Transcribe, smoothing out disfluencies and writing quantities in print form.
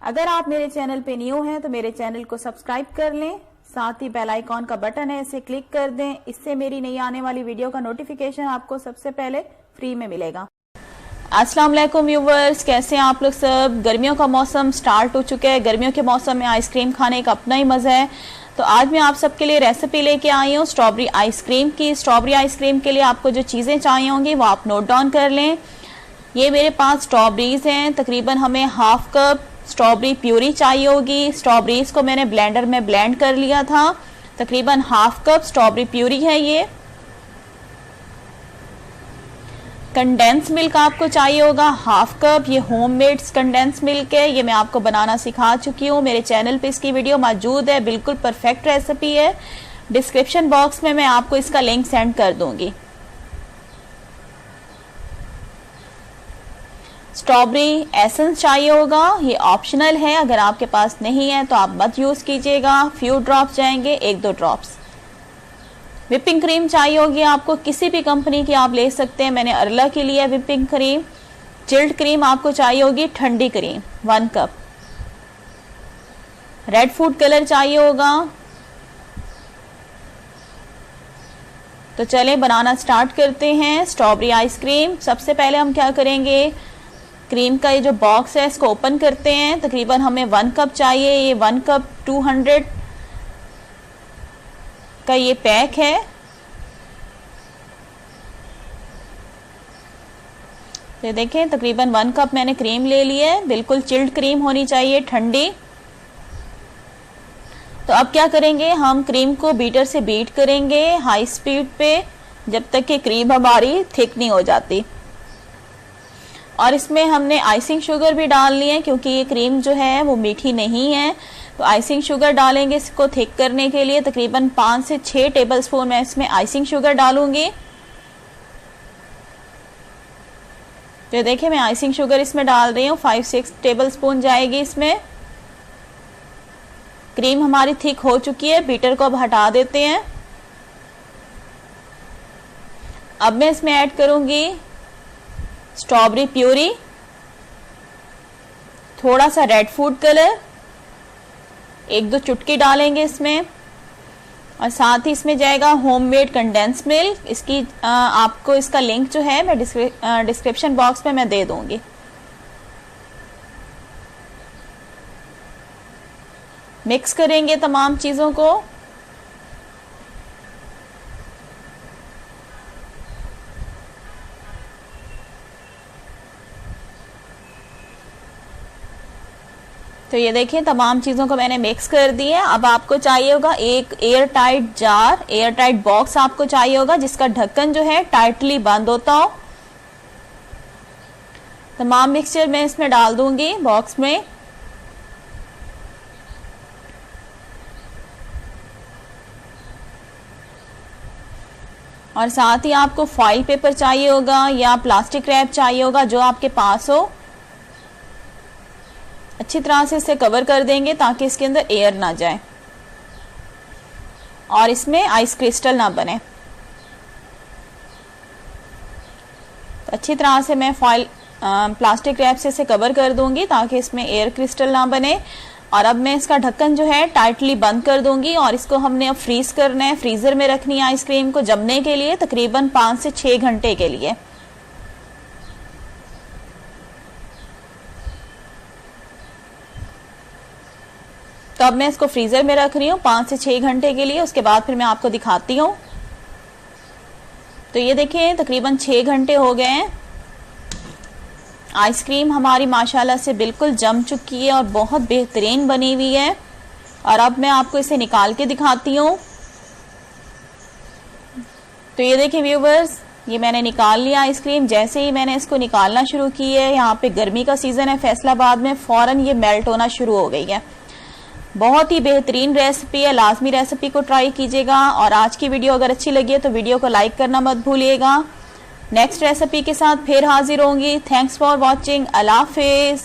अगर आप मेरे चैनल पे न्यू हैं तो मेरे चैनल को सब्सक्राइब कर लें, साथ ही बेल आइकॉन का बटन है इसे क्लिक कर दें। इससे मेरी नई आने वाली वीडियो का नोटिफिकेशन आपको सबसे पहले फ्री में मिलेगा। अस्सलाम वालेकुम व्यूवर्स, कैसे हैं आप लोग सब। गर्मियों का मौसम स्टार्ट हो चुका है। गर्मियों के मौसम में आइसक्रीम खाने का अपना ही मजा है। तो आज मैं आप सबके लिए रेसिपी लेके आई हूँ स्ट्रॉबेरी आइसक्रीम की। स्ट्रॉबेरी आइसक्रीम के लिए आपको जो चीजें चाहिए होंगी वो आप नोट डाउन कर लें। ये मेरे पास स्ट्रॉबेरीज हैं, तकरीबन हमें हाफ कप स्ट्रॉबेरी प्यूरी चाहिए होगी। स्ट्रॉबेरीज को मैंने ब्लेंडर में ब्लेंड कर लिया था। तकरीबन हाफ कप स्ट्रॉबेरी प्यूरी है ये। कंडेंस मिल्क आपको चाहिए होगा हाफ कप। ये होममेड कंडेंस मिल्क है, ये मैं आपको बनाना सिखा चुकी हूँ। मेरे चैनल पे इसकी वीडियो मौजूद है, बिल्कुल परफेक्ट रेसिपी है। डिस्क्रिप्शन बॉक्स में मैं आपको इसका लिंक सेंड कर दूंगी। स्ट्रॉबेरी एसेंस चाहिए होगा, ये ऑप्शनल है, अगर आपके पास नहीं है तो आप मत यूज कीजिएगा। फ्यू ड्रॉप्स जाएंगे, 1-2 ड्रॉप्स। विपिंग क्रीम चाहिए होगी आपको, किसी भी कंपनी की आप ले सकते हैं। मैंने अरला की लिया है विपिंग क्रीम। चिल्ड क्रीम आपको चाहिए होगी, ठंडी cream 1 cup. Red food colour चाहिए होगा। तो चलें बनाना स्टार्ट करते हैं स्ट्रॉबेरी आइसक्रीम। सबसे पहले हम क्या करेंगे, क्रीम का ये जो बॉक्स है इसको ओपन करते हैं। तकरीबन हमें 1 कप चाहिए। ये 1 कप 200 का ये पैक है। ये देखें तकरीबन 1 कप मैंने क्रीम ले ली है। बिल्कुल चिल्ड क्रीम होनी चाहिए, ठंडी। तो अब क्या करेंगे, हम क्रीम को बीटर से बीट करेंगे हाई स्पीड पे जब तक कि क्रीम हमारी थिक नहीं हो जाती। और इसमें हमने आइसिंग शुगर भी डालनी है क्योंकि ये क्रीम जो है वो मीठी नहीं है। तो आइसिंग शुगर डालेंगे इसको थिक करने के लिए। तकरीबन 5 से 6 टेबलस्पून मैं इसमें आइसिंग शुगर डालूंगी। तो देखिए मैं आइसिंग शुगर इसमें डाल रही हूँ, 5-6 टेबलस्पून जाएगी इसमें। क्रीम हमारी थिक हो चुकी है। बीटर को अब हटा देते हैं। अब मैं इसमें ऐड करूंगी स्ट्रॉबेरी प्यूरी, थोड़ा सा रेड फूड कलर, 1-2 चुटकी डालेंगे इसमें। और साथ ही इसमें जाएगा होममेड कंडेंस मिल्क। इसकी आपको इसका लिंक जो है मैं डिस्क्रिप्शन बॉक्स में मैं दे दूंगी। मिक्स करेंगे तमाम चीजों को। तो ये देखिए तमाम चीजों को मैंने मिक्स कर दिया। अब आपको चाहिए होगा एक air tight jar, air tight box आपको चाहिए होगा जिसका ढक्कन जो है टाइटली बंद होता हो। तमाम मिक्सचर मैं इसमें डाल दूंगी बॉक्स में। और साथ ही आपको फॉइल पेपर चाहिए होगा या प्लास्टिक रैप चाहिए होगा, जो आपके पास हो। अच्छी तरह से इसे कवर कर देंगे ताकि इसके अंदर एयर ना जाए और इसमें आइस क्रिस्टल ना बने। तो अच्छी तरह से मैं फॉइल प्लास्टिक रैप से इसे कवर कर दूंगी ताकि इसमें एयर क्रिस्टल ना बने। और अब मैं इसका ढक्कन जो है टाइटली बंद कर दूंगी और इसको हमने अब फ्रीज करना है। फ्रीजर में रखनी है आइसक्रीम को जमने के लिए, तकरीबन 5 से 6 घंटे के लिए। तो अब मैं इसको फ्रीजर में रख रही हूँ 5 से 6 घंटे के लिए। उसके बाद फिर मैं आपको दिखाती हूँ। तो ये देखिए तकरीबन 6 घंटे हो गए हैं। आइसक्रीम हमारी माशाल्लाह से बिल्कुल जम चुकी है और बहुत बेहतरीन बनी हुई है। और अब मैं आपको इसे निकाल के दिखाती हूँ। तो ये देखिए व्यूवर्स, ये मैंने निकाल लिया आइसक्रीम। जैसे ही मैंने इसको निकालना शुरू की है, यहाँ पे गर्मी का सीजन है फैसलाबाद में, फौरन ये मेल्ट होना शुरू हो गई है। बहुत ही बेहतरीन रेसिपी है, लाजमी रेसिपी को ट्राई कीजिएगा। और आज की वीडियो अगर अच्छी लगी है तो वीडियो को लाइक करना मत भूलिएगा। नेक्स्ट रेसिपी के साथ फिर हाजिर होंगी। Thanks for watching. Allah Hafiz.